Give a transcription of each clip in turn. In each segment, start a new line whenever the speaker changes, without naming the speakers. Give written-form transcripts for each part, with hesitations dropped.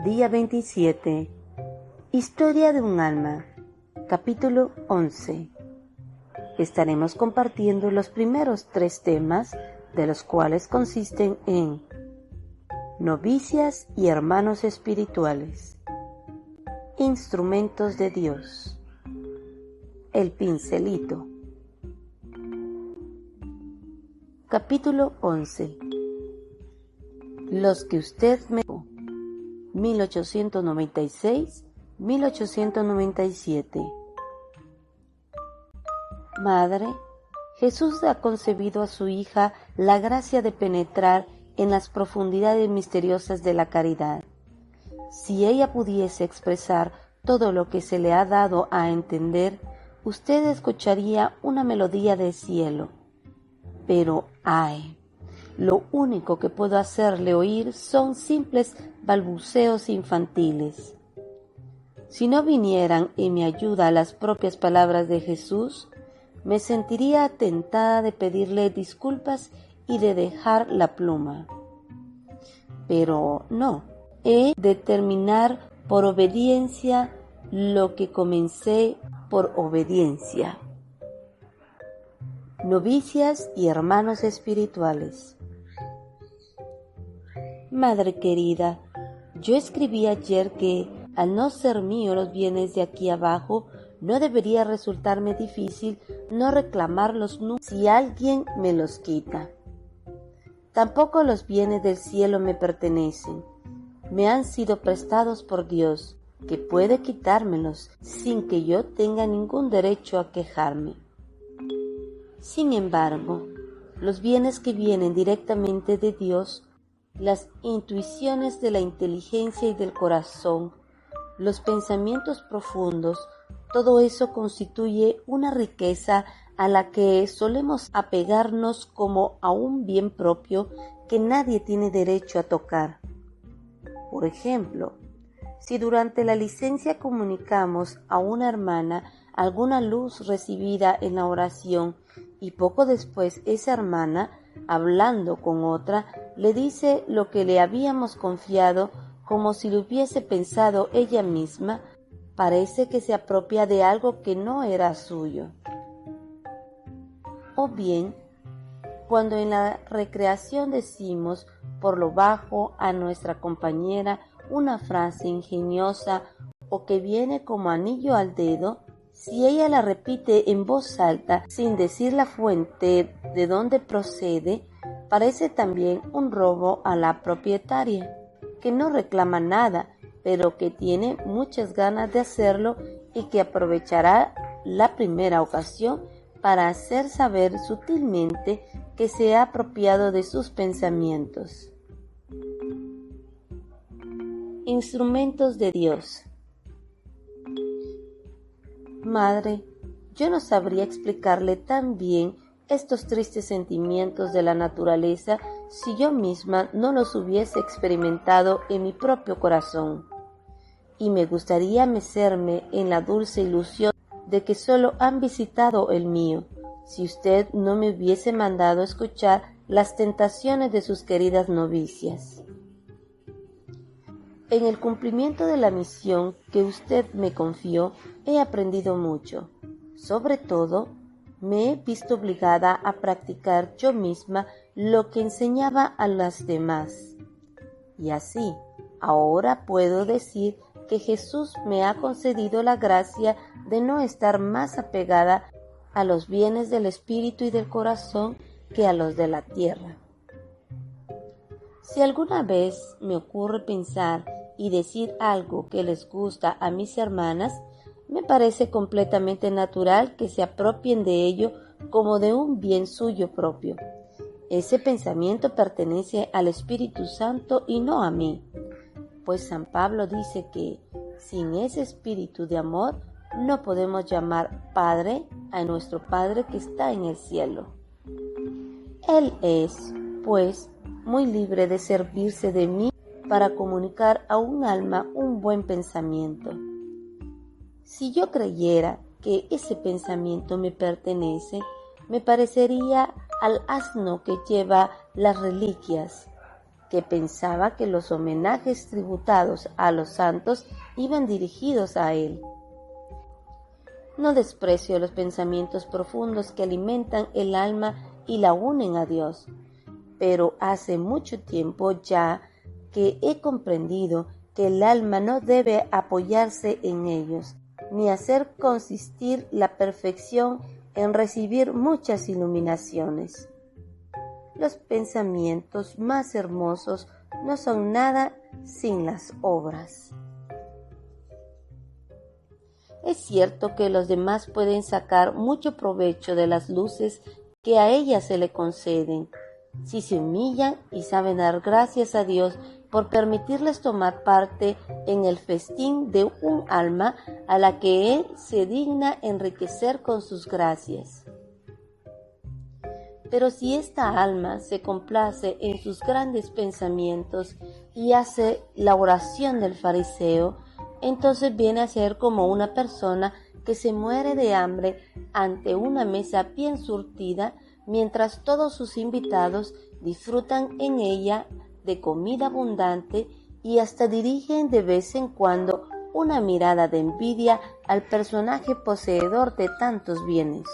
Día 27. Historia de un alma. Capítulo 11. Estaremos compartiendo los primeros 3 temas, de los cuales consisten en novicias y hermanos espirituales, instrumentos de Dios, el pincelito. Capítulo 11. Los que usted me... 1896-1897. Madre, Jesús ha concebido a su hija la gracia de penetrar en las profundidades misteriosas de la caridad. Si ella pudiese expresar todo lo que se le ha dado a entender, usted escucharía una melodía del cielo. Pero, ¡ay! Lo único que puedo hacerle oír son simples balbuceos infantiles. Si no vinieran en mi ayuda las propias palabras de Jesús, me sentiría tentada de pedirle disculpas y de dejar la pluma. Pero no, he de terminar por obediencia lo que comencé por obediencia. Novicias y hermanos espirituales. Madre querida, yo escribí ayer que, al no ser mío los bienes de aquí abajo, no debería resultarme difícil no reclamarlos nunca si alguien me los quita. Tampoco los bienes del cielo me pertenecen. Me han sido prestados por Dios, que puede quitármelos sin que yo tenga ningún derecho a quejarme. Sin embargo, los bienes que vienen directamente de Dios, las intuiciones de la inteligencia y del corazón, los pensamientos profundos, todo eso constituye una riqueza a la que solemos apegarnos como a un bien propio que nadie tiene derecho a tocar. Por ejemplo, si durante la licencia comunicamos a una hermana alguna luz recibida en la oración y poco después esa hermana, hablando con otra, le dice lo que le habíamos confiado como si lo hubiese pensado ella misma, parece que se apropia de algo que no era suyo. O bien, cuando en la recreación decimos por lo bajo a nuestra compañera una frase ingeniosa o que viene como anillo al dedo, si ella la repite en voz alta sin decir la fuente de donde procede, parece también un robo a la propietaria, que no reclama nada, pero que tiene muchas ganas de hacerlo y que aprovechará la primera ocasión para hacer saber sutilmente que se ha apropiado de sus pensamientos. Instrumentos de Dios. Madre, yo no sabría explicarle tan bien estos tristes sentimientos de la naturaleza si yo misma no los hubiese experimentado en mi propio corazón. Y me gustaría mecerme en la dulce ilusión de que solo han visitado el mío, si usted no me hubiese mandado escuchar las tentaciones de sus queridas novicias. En el cumplimiento de la misión que usted me confió, he aprendido mucho. Sobre todo, me he visto obligada a practicar yo misma lo que enseñaba a las demás. Y así, ahora puedo decir que Jesús me ha concedido la gracia de no estar más apegada a los bienes del espíritu y del corazón que a los de la tierra. Si alguna vez me ocurre pensar y decir algo que les gusta a mis hermanas, me parece completamente natural que se apropien de ello como de un bien suyo propio. Ese pensamiento pertenece al Espíritu Santo y no a mí, pues San Pablo dice que sin ese espíritu de amor no podemos llamar Padre a nuestro Padre que está en el cielo. Él es, pues, muy libre de servirse de mí para comunicar a un alma un buen pensamiento. Si yo creyera que ese pensamiento me pertenece, me parecería al asno que lleva las reliquias. que pensaba que los homenajes tributados a los santos iban dirigidos a él. No desprecio los pensamientos profundos que alimentan el alma y la unen a Dios, pero hace mucho tiempo ya que he comprendido que el alma no debe apoyarse en ellos, ni hacer consistir la perfección en recibir muchas iluminaciones. Los pensamientos más hermosos no son nada sin las obras. Es cierto que los demás pueden sacar mucho provecho de las luces que a ella se le conceden, si se humillan y saben dar gracias a Dios por permitirles tomar parte en el festín de un alma a la que Él se digna enriquecer con sus gracias. Pero si esta alma se complace en sus grandes pensamientos y hace la oración del fariseo, entonces viene a ser como una persona que se muere de hambre ante una mesa bien surtida, mientras todos sus invitados disfrutan en ella de comida abundante y hasta dirigen de vez en cuando una mirada de envidia al personaje poseedor de tantos bienes.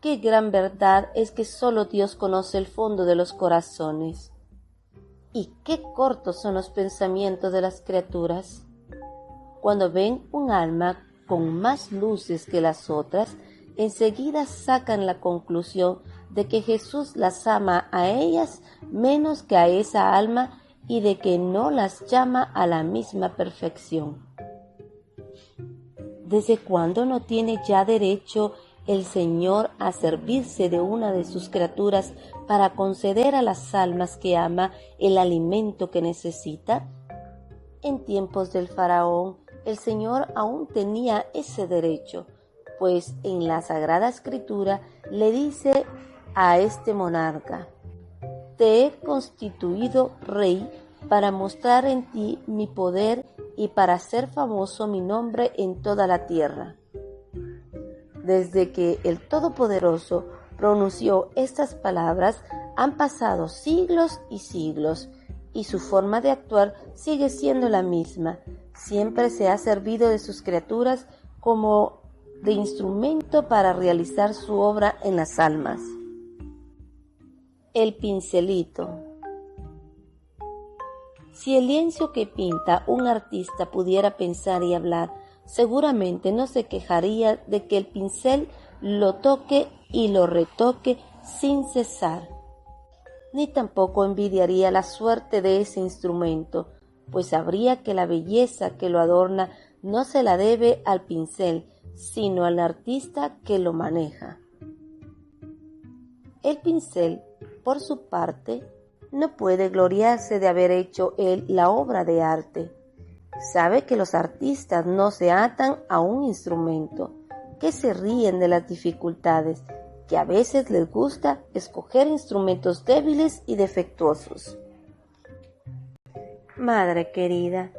Qué gran verdad es que solo Dios conoce el fondo de los corazones. Y qué cortos son los pensamientos de las criaturas. Cuando ven un alma con más luces que las otras, enseguida sacan la conclusión de que Jesús las ama a ellas menos que a esa alma y de que no las llama a la misma perfección. ¿Desde cuándo no tiene ya derecho el Señor a servirse de una de sus criaturas para conceder a las almas que ama el alimento que necesita? En tiempos del faraón, el Señor aún tenía ese derecho, pues en la Sagrada Escritura le dice a este monarca: «Te he constituido rey para mostrar en ti mi poder y para hacer famoso mi nombre en toda la tierra». Desde que el Todopoderoso pronunció estas palabras, han pasado siglos y siglos, y su forma de actuar sigue siendo la misma. Siempre se ha servido de sus criaturas como de instrumento para realizar su obra en las almas. El pincelito. Si el lienzo que pinta un artista pudiera pensar y hablar, seguramente no se quejaría de que el pincel lo toque y lo retoque sin cesar, ni tampoco envidiaría la suerte de ese instrumento, pues sabría que la belleza que lo adorna no se la debe al pincel, sino al artista que lo maneja. El pincel, por su parte, no puede gloriarse de haber hecho él la obra de arte. Sabe que los artistas no se atan a un instrumento, que se ríen de las dificultades, que a veces les gusta escoger instrumentos débiles y defectuosos. Madre querida,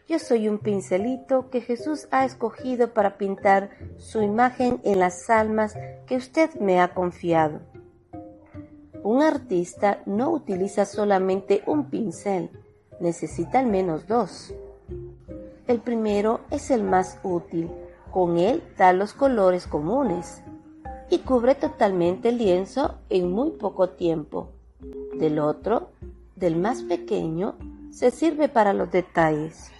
yo soy un pincelito que Jesús ha escogido para pintar su imagen en las almas que usted me ha confiado. Un artista no utiliza solamente un pincel, necesita al menos dos. El primero es el más útil, con él da los colores comunes y cubre totalmente el lienzo en muy poco tiempo. Del otro, del más pequeño, se sirve para los detalles.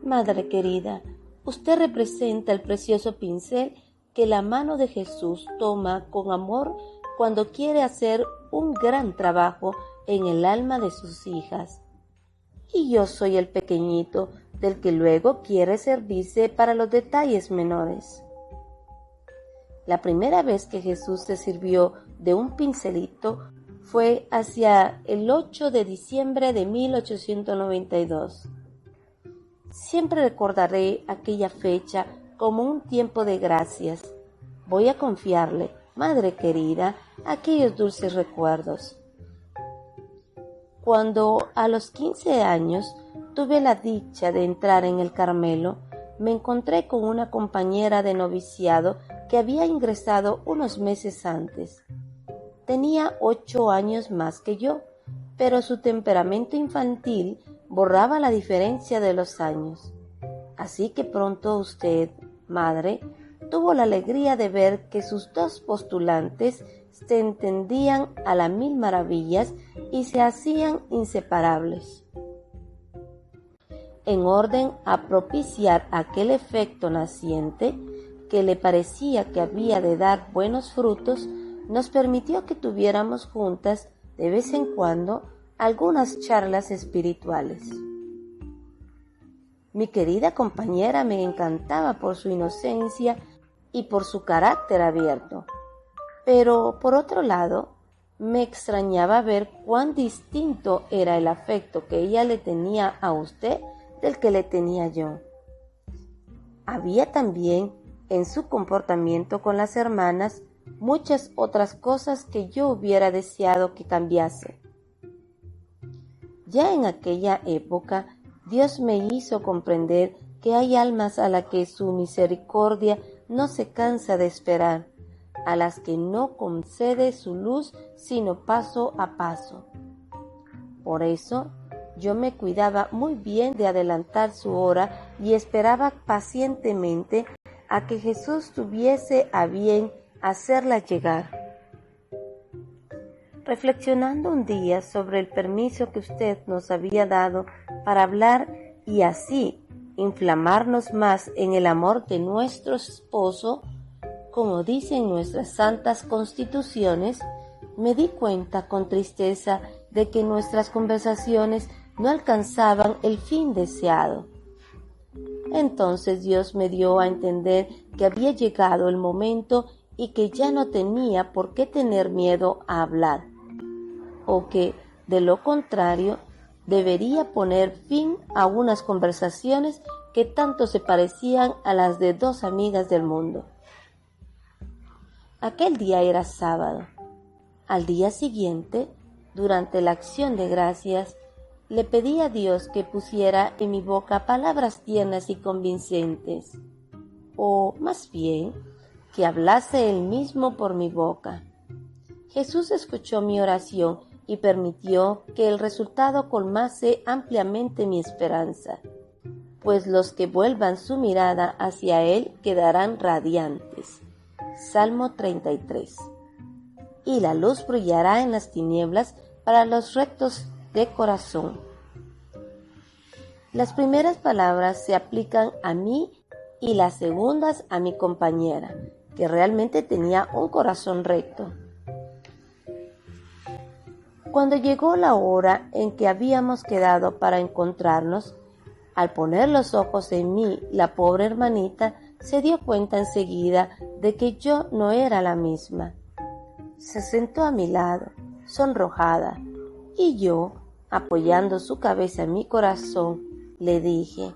Madre querida, usted representa el precioso pincel que la mano de Jesús toma con amor cuando quiere hacer un gran trabajo en el alma de sus hijas. Y yo soy el pequeñito del que luego quiere servirse para los detalles menores. La primera vez que Jesús se sirvió de un pincelito fue hacia el 8 de diciembre de 1892. Siempre recordaré aquella fecha como un tiempo de gracias. Voy a confiarle, madre querida, aquellos dulces recuerdos. Cuando a los 15 años tuve la dicha de entrar en el Carmelo, me encontré con una compañera de noviciado que había ingresado unos meses antes. tenía 8 años más que yo, pero su temperamento infantil borraba la diferencia de los años. Así que pronto usted, madre, tuvo la alegría de ver que sus dos postulantes se entendían a las mil maravillas y se hacían inseparables. En orden a propiciar aquel efecto naciente que le parecía que había de dar buenos frutos, nos permitió que tuviéramos juntas de vez en cuando algunas charlas espirituales. Mi querida compañera me encantaba por su inocencia y por su carácter abierto, pero por otro lado me extrañaba ver cuán distinto era el afecto que ella le tenía a usted del que le tenía yo. Había también en su comportamiento con las hermanas muchas otras cosas que yo hubiera deseado que cambiase. Ya en aquella época Dios me hizo comprender que hay almas a las que su misericordia no se cansa de esperar, a las que no concede su luz sino paso a paso. Por eso yo me cuidaba muy bien de adelantar su hora y esperaba pacientemente a que Jesús tuviese a bien hacerla llegar. Reflexionando un día sobre el permiso que usted nos había dado para hablar y así inflamarnos más en el amor de nuestro esposo, como dicen nuestras santas constituciones, me di cuenta con tristeza de que nuestras conversaciones no alcanzaban el fin deseado. Entonces Dios me dio a entender que había llegado el momento y que ya no tenía por qué tener miedo a hablar, o que, de lo contrario, debería poner fin a unas conversaciones que tanto se parecían a las de dos amigas del mundo. Aquel día era sábado. Al día siguiente, durante la acción de gracias, le pedí a Dios que pusiera en mi boca palabras tiernas y convincentes, o más bien, que hablase Él mismo por mi boca. Jesús escuchó mi oración y permitió que el resultado colmase ampliamente mi esperanza, pues los que vuelvan su mirada hacia Él quedarán radiantes. Salmo 33. Y la luz brillará en las tinieblas para los rectos de corazón. Las primeras palabras se aplican a mí y las segundas a mi compañera, que realmente tenía un corazón recto. Cuando llegó la hora en que habíamos quedado para encontrarnos, al poner los ojos en mí, la pobre hermanita se dio cuenta enseguida de que yo no era la misma. Se sentó a mi lado, sonrojada, y yo, apoyando su cabeza en mi corazón, le dije,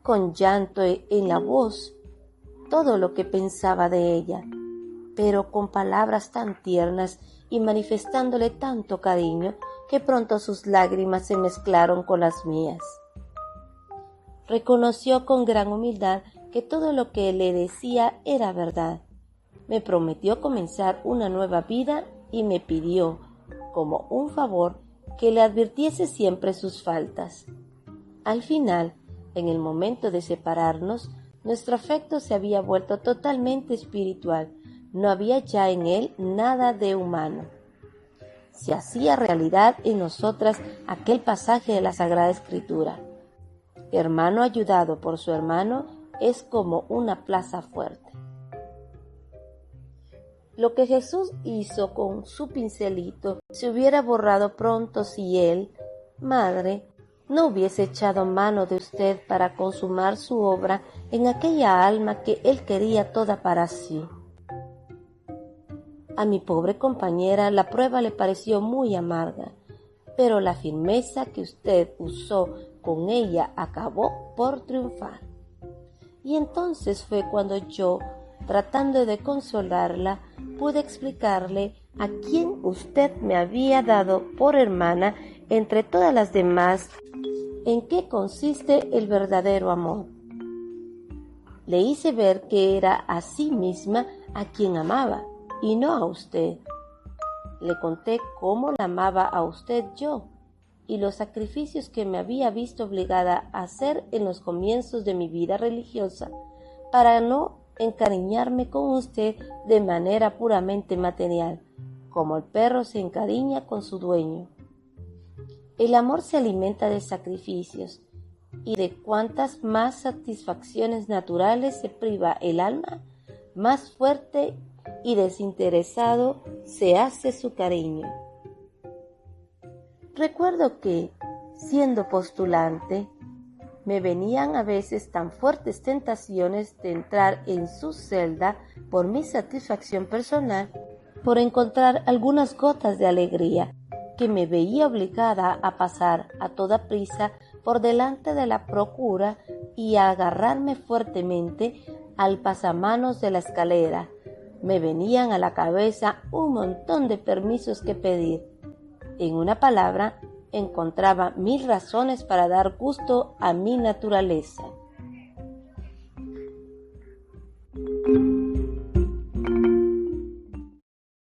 con llanto en la voz, todo lo que pensaba de ella, pero con palabras tan tiernas y manifestándole tanto cariño que pronto sus lágrimas se mezclaron con las mías. Reconoció con gran humildad que todo lo que le decía era verdad. Me prometió comenzar una nueva vida y me pidió, como un favor, que le advirtiese siempre sus faltas. Al final, en el momento de separarnos, nuestro afecto se había vuelto totalmente espiritual. No había ya en él nada de humano. Se hacía realidad en nosotras aquel pasaje de la Sagrada Escritura. Hermano ayudado por su hermano es como una plaza fuerte. Lo que Jesús hizo con su pincelito se hubiera borrado pronto si él, madre, no hubiese echado mano de usted para consumar su obra en aquella alma que él quería toda para sí. A mi pobre compañera la prueba le pareció muy amarga, pero la firmeza que usted usó con ella acabó por triunfar. Y entonces fue cuando yo, tratando de consolarla, pude explicarle a quién usted me había dado por hermana entre todas las demás, en qué consiste el verdadero amor. Le hice ver que era a sí misma a quien amaba, y no a usted. Le conté cómo la amaba a usted yo y los sacrificios que me había visto obligada a hacer en los comienzos de mi vida religiosa para no encariñarme con usted de manera puramente material, como el perro se encariña con su dueño. El amor se alimenta de sacrificios, y de cuantas más satisfacciones naturales se priva el alma, más fuerte y desinteresado se hace su cariño. Recuerdo que, siendo postulante, me venían a veces tan fuertes tentaciones de entrar en su celda por mi satisfacción personal, por encontrar algunas gotas de alegría, que me veía obligada a pasar a toda prisa por delante de la procura y a agarrarme fuertemente al pasamanos de la escalera. Me venían a la cabeza un montón de permisos que pedir. En una palabra, encontraba 1000 razones para dar gusto a mi naturaleza.